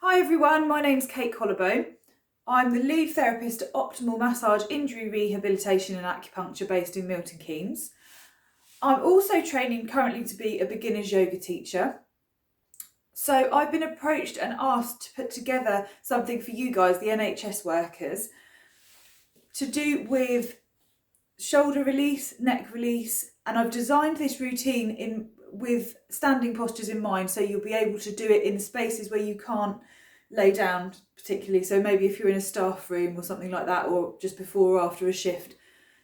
Hi everyone, my name's Kate Collarbone. I'm the lead therapist at Optimal Massage Injury Rehabilitation and Acupuncture based in Milton Keynes. I'm also training currently to be a beginner's yoga teacher. So I've been approached and asked to put together something for you guys, the NHS workers, to do with shoulder release, neck release, and I've designed this routine with standing postures in mind, so you'll be able to do it in spaces where you can't lay down particularly, so maybe if you're in a staff room or something like that, or just before or after a shift.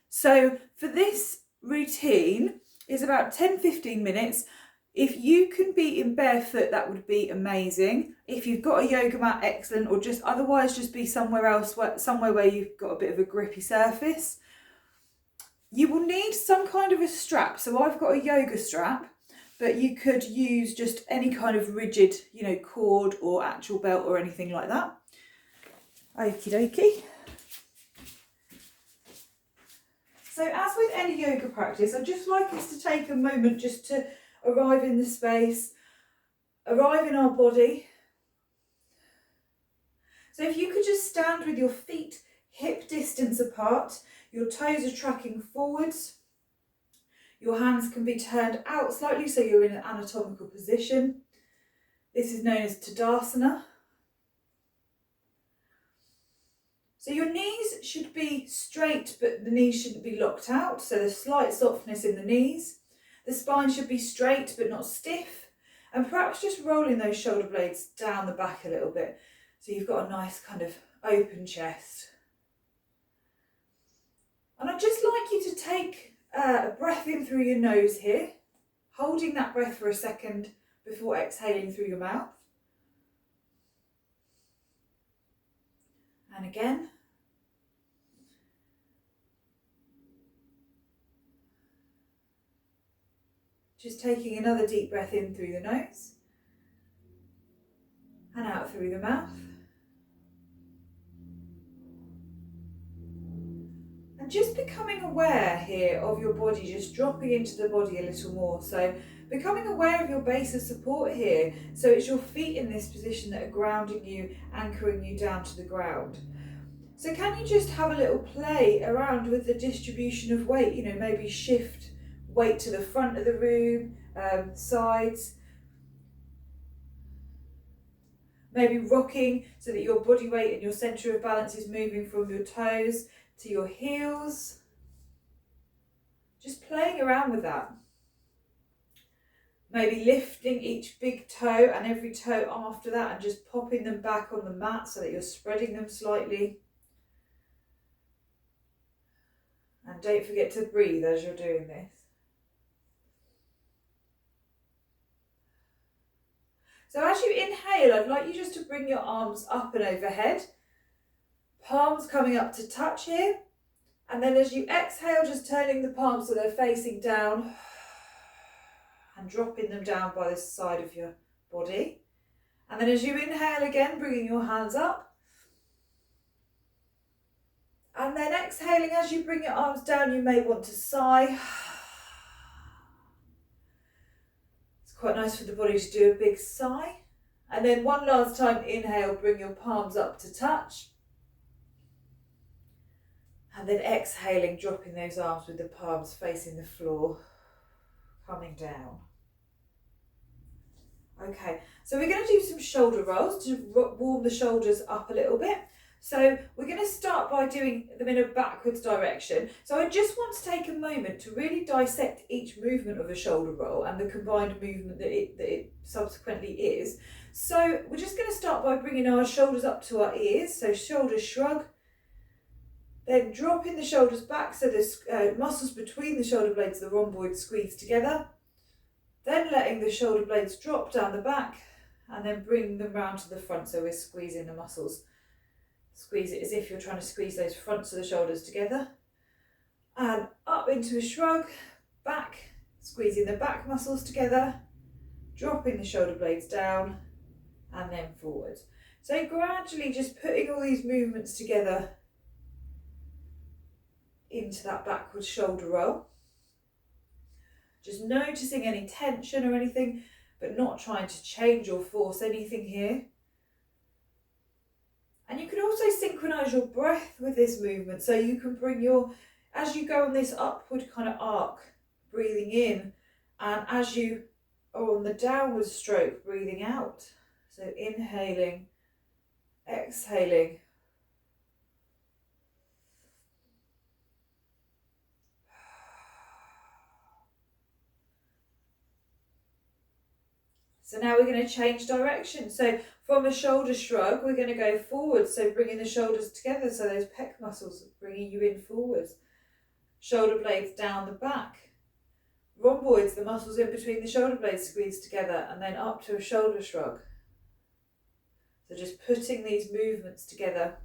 So for this routine, it's about 10-15 minutes. If you can be in barefoot, that would be amazing. If you've got a yoga mat, excellent, or just otherwise just be somewhere else, somewhere where you've got a bit of a grippy surface. You will need some kind of a strap. So I've got a yoga strap, but you could use just any kind of rigid, cord or actual belt or anything like that. Okie dokie. So as with any yoga practice, I'd just like us to take a moment just to arrive in the space, arrive in our body. So if you could just stand with your feet hip distance apart, your toes are tracking forwards, your hands can be turned out slightly so you're in an anatomical position. This is known as Tadasana. So your knees should be straight, but the knees shouldn't be locked out, so there's slight softness in the knees. The spine should be straight but not stiff, and perhaps just rolling those shoulder blades down the back a little bit so you've got a nice kind of open chest. And I'd just like you to take a breath in through your nose here, holding that breath for a second before exhaling through your mouth. And again. Just taking another deep breath in through the nose and out through the mouth. And just becoming aware here of your body, just dropping into the body a little more. So becoming aware of your base of support here. So it's your feet in this position that are grounding you, anchoring you down to the ground. So can you just have a little play around with the distribution of weight? Maybe shift weight to the front of the room, sides. Maybe rocking so that your body weight and your centre of balance is moving from your toes to your heels. Just playing around with that. Maybe lifting each big toe and every toe after that and just popping them back on the mat so that you're spreading them slightly. And don't forget to breathe as you're doing this. So as you inhale, I'd like you just to bring your arms up and overhead. Palms coming up to touch here. And then as you exhale, just turning the palms so they're facing down and dropping them down by the side of your body. And then as you inhale again, bringing your hands up. And then exhaling, as you bring your arms down, you may want to sigh. It's quite nice for the body to do a big sigh. And then one last time, inhale, bring your palms up to touch. And then exhaling, dropping those arms with the palms facing the floor, coming down. Okay, so we're going to do some shoulder rolls to warm the shoulders up a little bit. So we're going to start by doing them in a backwards direction. So I just want to take a moment to really dissect each movement of a shoulder roll and the combined movement that it subsequently is. So we're just going to start by bringing our shoulders up to our ears. So shoulders shrug. Then dropping the shoulders back so the muscles between the shoulder blades, the rhomboids, squeeze together. Then letting the shoulder blades drop down the back and then bring them round to the front so we're squeezing the muscles. Squeeze it as if you're trying to squeeze those fronts of the shoulders together. And up into a shrug, back, squeezing the back muscles together, dropping the shoulder blades down and then forward. So gradually just putting all these movements together into that backward shoulder roll. Just noticing any tension or anything, but not trying to change or force anything here. And you can also synchronise your breath with this movement. So you can bring your, as you go on this upward kind of arc, breathing in, and as you are on the downward stroke, breathing out. So inhaling, exhaling. So now we're going to change direction. So from a shoulder shrug, we're going to go forward. So bringing the shoulders together, so those pec muscles bringing you in forwards. Shoulder blades down the back. Rhomboids, the muscles in between the shoulder blades squeeze together, and then up to a shoulder shrug. So just putting these movements together.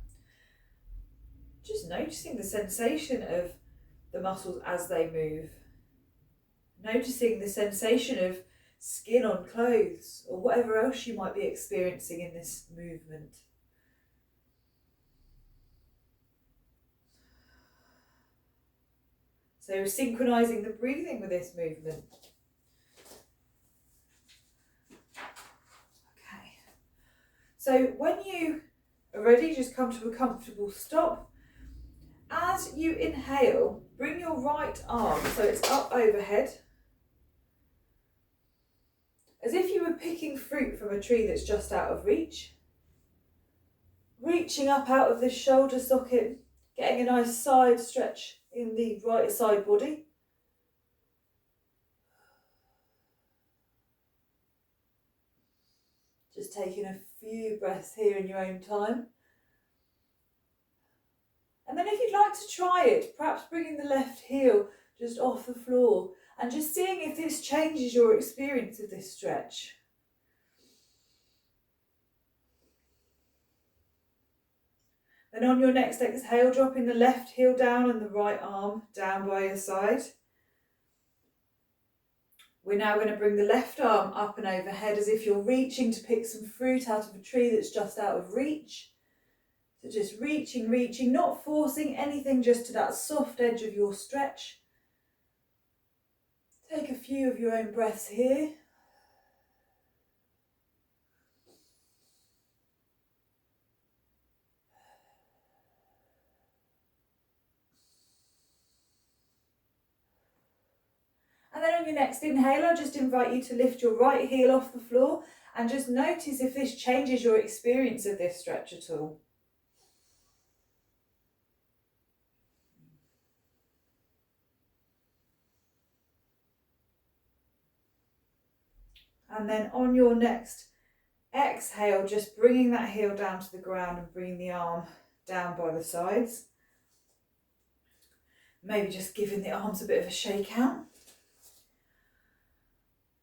Just noticing the sensation of the muscles as they move. Noticing the sensation of skin on clothes or whatever else you might be experiencing in this movement. So synchronizing the breathing with this movement. Okay. So when you are ready, just come to a comfortable stop. As you inhale, bring your right arm so it's up overhead, as if you were picking fruit from a tree that's just out of reach. Reaching up out of the shoulder socket, getting a nice side stretch in the right side body. Just taking a few breaths here in your own time. And then if you'd like to try it, perhaps bringing the left heel just off the floor and just seeing if this changes your experience of this stretch. Then on your next exhale, dropping the left heel down and the right arm down by your side. We're now going to bring the left arm up and overhead as if you're reaching to pick some fruit out of a tree that's just out of reach. So just reaching, not forcing anything, just to that soft edge of your stretch. Take a few of your own breaths here. And then on your next inhale, I just invite you to lift your right heel off the floor and just notice if this changes your experience of this stretch at all. And then on your next exhale, just bringing that heel down to the ground and bringing the arm down by the sides. Maybe just giving the arms a bit of a shake out.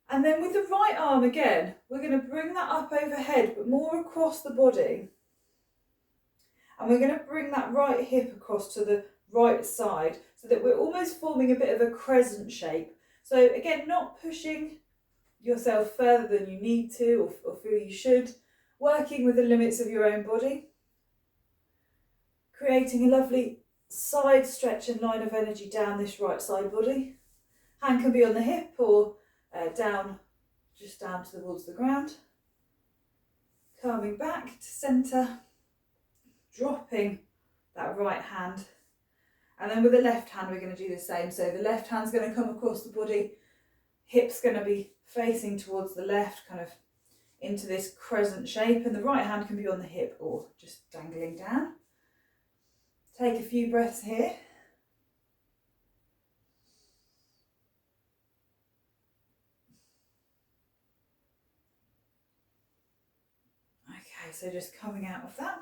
And then with the right arm again, we're going to bring that up overhead, but more across the body. And we're going to bring that right hip across to the right side so that we're almost forming a bit of a crescent shape. So again, not pushing yourself further than you need to or feel you should, working with the limits of your own body, creating a lovely side stretch and line of energy down this right side body. Hand can be on the hip or down, just down towards the ground. Coming back to centre, dropping that right hand. And then with the left hand, we're going to do the same. So the left hand's going to come across the body, hip's going to be facing towards the left, kind of into this crescent shape, and the right hand can be on the hip or just dangling down. Take a few breaths here. Okay, so just coming out of that.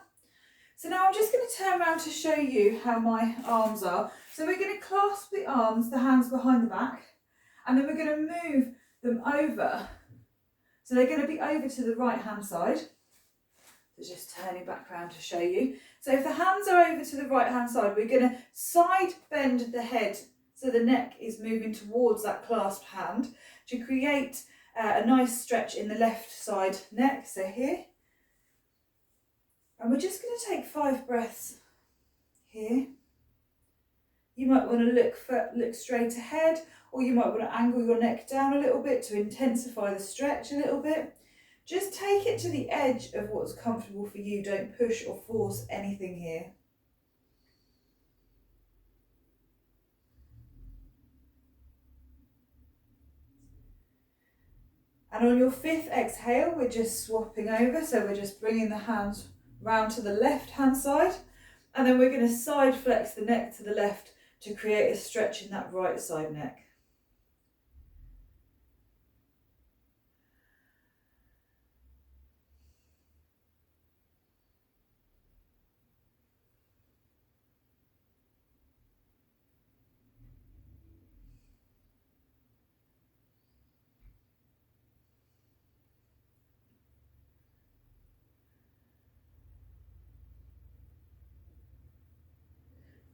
So now I'm just going to turn around to show you how my arms are. So we're going to clasp the arms, the hands behind the back, and then we're going to move them over. So they're going to be over to the right hand side. So just turning back around to show you. So if the hands are over to the right hand side, we're going to side bend the head so the neck is moving towards that clasped hand to create a nice stretch in the left side neck. So here. And we're just going to take 5 breaths here. You might want to look straight ahead, or you might want to angle your neck down a little bit to intensify the stretch a little bit. Just take it to the edge of what's comfortable for you. Don't push or force anything here. And on your 5th exhale, we're just swapping over. So we're just bringing the hands round to the left hand side. And then we're going to side flex the neck to the left to create a stretch in that right side neck.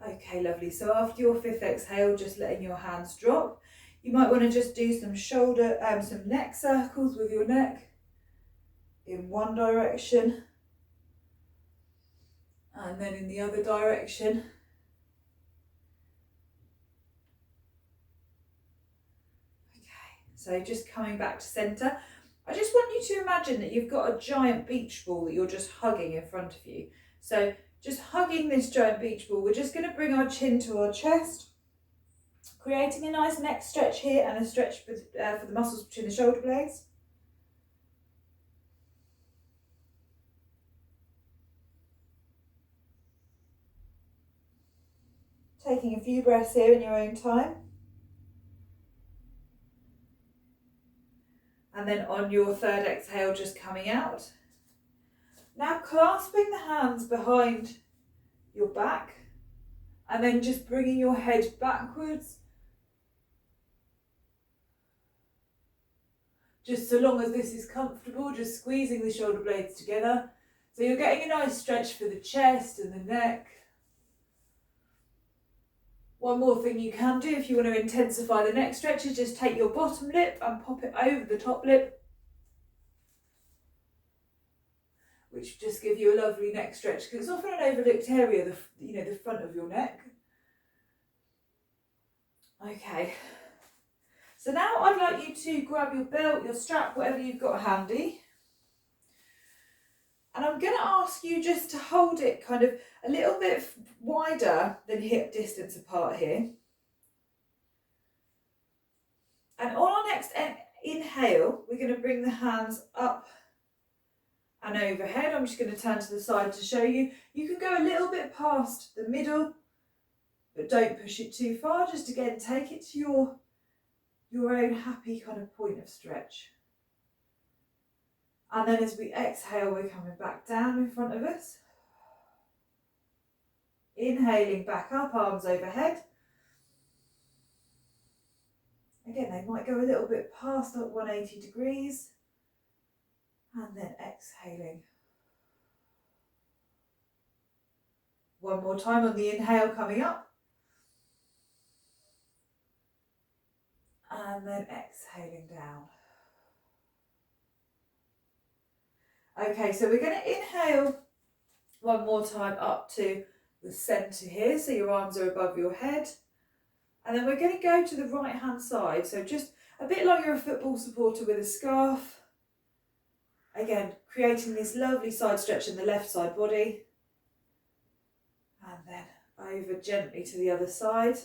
Okay, lovely. So after your 5th exhale, just letting your hands drop. You might want to just do some some neck circles with your neck in one direction and then in the other direction. Okay, so just coming back to centre. I just want you to imagine that you've got a giant beach ball that you're just hugging in front of you. So just hugging this giant beach ball, we're just going to bring our chin to our chest, creating a nice neck stretch here and a stretch for the muscles between the shoulder blades. Taking a few breaths here in your own time. And then on your 3rd exhale, just coming out. Now clasping the hands behind your back and then just bringing your head backwards. Just so long as this is comfortable, just squeezing the shoulder blades together. So you're getting a nice stretch for the chest and the neck. One more thing you can do if you want to intensify the neck stretch is just take your bottom lip and pop it over the top lip, which just give you a lovely neck stretch because it's often an overlooked area, the front of your neck. Okay, so now I'd like you to grab your belt, your strap, whatever you've got handy. And I'm going to ask you just to hold it kind of a little bit wider than hip distance apart here. And on our next inhale, we're going to bring the hands up and overhead. I'm just going to turn to the side to show you. You can go a little bit past the middle, but don't push it too far. Just again, take it to your own happy kind of point of stretch. And then as we exhale, we're coming back down in front of us. Inhaling back up, arms overhead. Again, they might go a little bit past that 180 degrees. And then exhaling. One more time on the inhale, coming up. And then exhaling down. Okay, so we're going to inhale one more time up to the centre here, so your arms are above your head. And then we're going to go to the right hand side, so just a bit like you're a football supporter with a scarf. Again, creating this lovely side stretch in the left side body. And then over gently to the other side.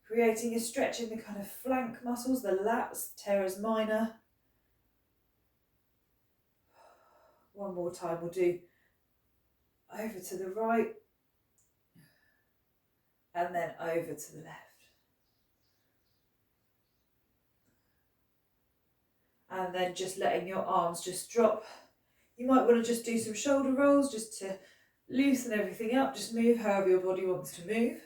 Creating a stretch in the kind of flank muscles, the lats, teres minor. One more time, we'll do over to the right and then over to the left. And then just letting your arms just drop. You might want to just do some shoulder rolls just to loosen everything up, just move however your body wants to move.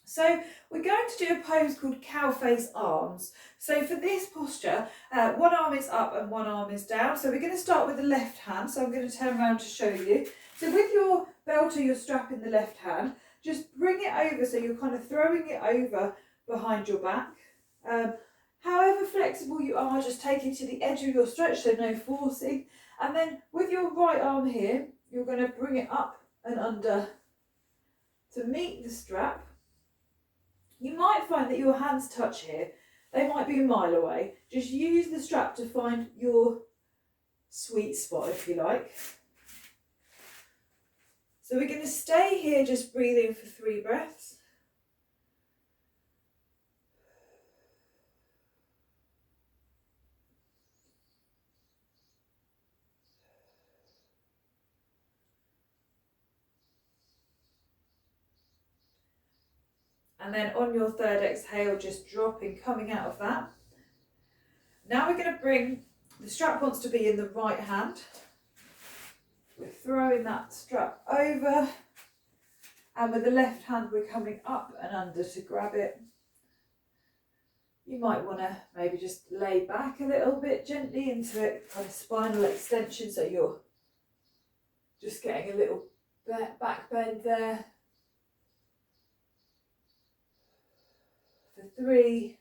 So we're going to do a pose called cow face arms. So for this posture, one arm is up and one arm is down. So we're going to start with the left hand. So I'm going to turn around to show you. So with your belt or your strap in the left hand, just bring it over. So you're kind of throwing it over behind your back. However flexible you are, just take it to the edge of your stretch, so no forcing. And then with your right arm here, you're going to bring it up and under to meet the strap. You might find that your hands touch here. they might be a mile away. Just use the strap to find your sweet spot, if you like. So we're going to stay here, just breathing for 3 breaths. And then on your 3rd exhale, just dropping, coming out of that. Now we're going to bring, the strap wants to be in the right hand. We're throwing that strap over, and with the left hand we're coming up and under to grab it. You might want to maybe just lay back a little bit gently into it, kind of spinal extension, so you're just getting a little back bend there. For 3,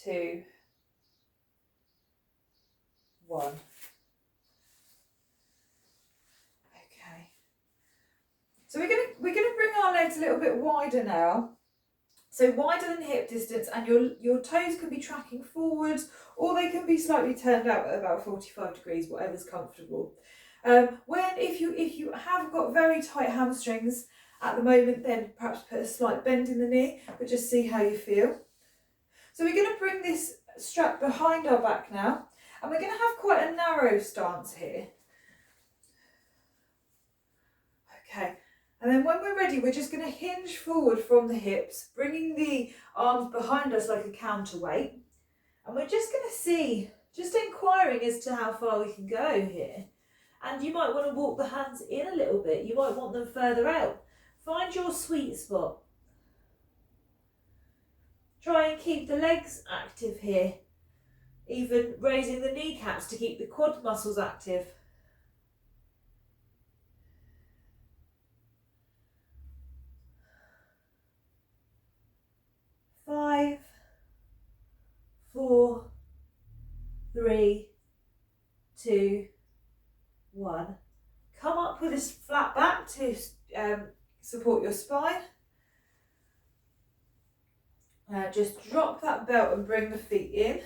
2, 1. Okay. So we're gonna bring our legs a little bit wider now. So wider than hip distance, and your toes can be tracking forwards, or they can be slightly turned out at about 45 degrees, whatever's comfortable. If you have got very tight hamstrings at the moment, then perhaps put a slight bend in the knee, but just see how you feel. So we're going to bring this strap behind our back now, and we're going to have quite a narrow stance here. Okay. And then when we're ready, we're just going to hinge forward from the hips, bringing the arms behind us like a counterweight. And we're just going to see, just inquiring as to how far we can go here. And you might want to walk the hands in a little bit. You might want them further out. Find your sweet spot. Try and keep the legs active here. Even raising the kneecaps to keep the quad muscles active. 5, 4, 3, 2, 1. Come up with a flat back to support your spine. Just drop that belt and bring the feet in.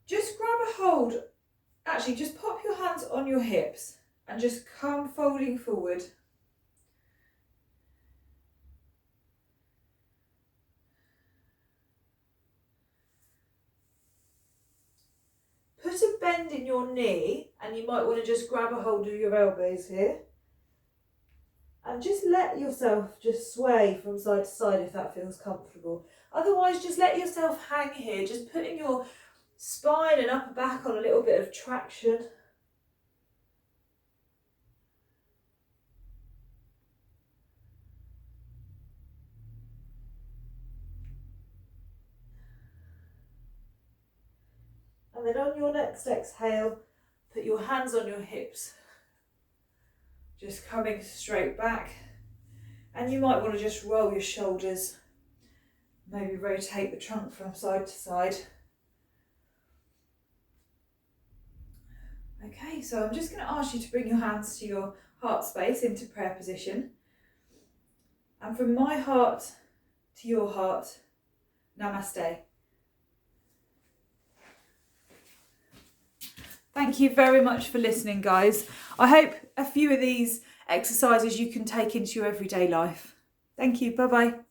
Just grab a hold. Actually, just pop your hands on your hips and just come folding forward. Put a bend in your knee, and you might want to just grab a hold of your elbows here. And just let yourself just sway from side to side if that feels comfortable. Otherwise, just let yourself hang here, just putting your spine and upper back on a little bit of traction. And then on your next exhale, put your hands on your hips, just coming straight back. And you might want to just roll your shoulders, maybe rotate the trunk from side to side. Okay, so I'm just going to ask you to bring your hands to your heart space into prayer position. And from my heart to your heart, namaste. Thank you very much for listening, guys. I hope a few of these exercises you can take into your everyday life. Thank you. Bye-bye.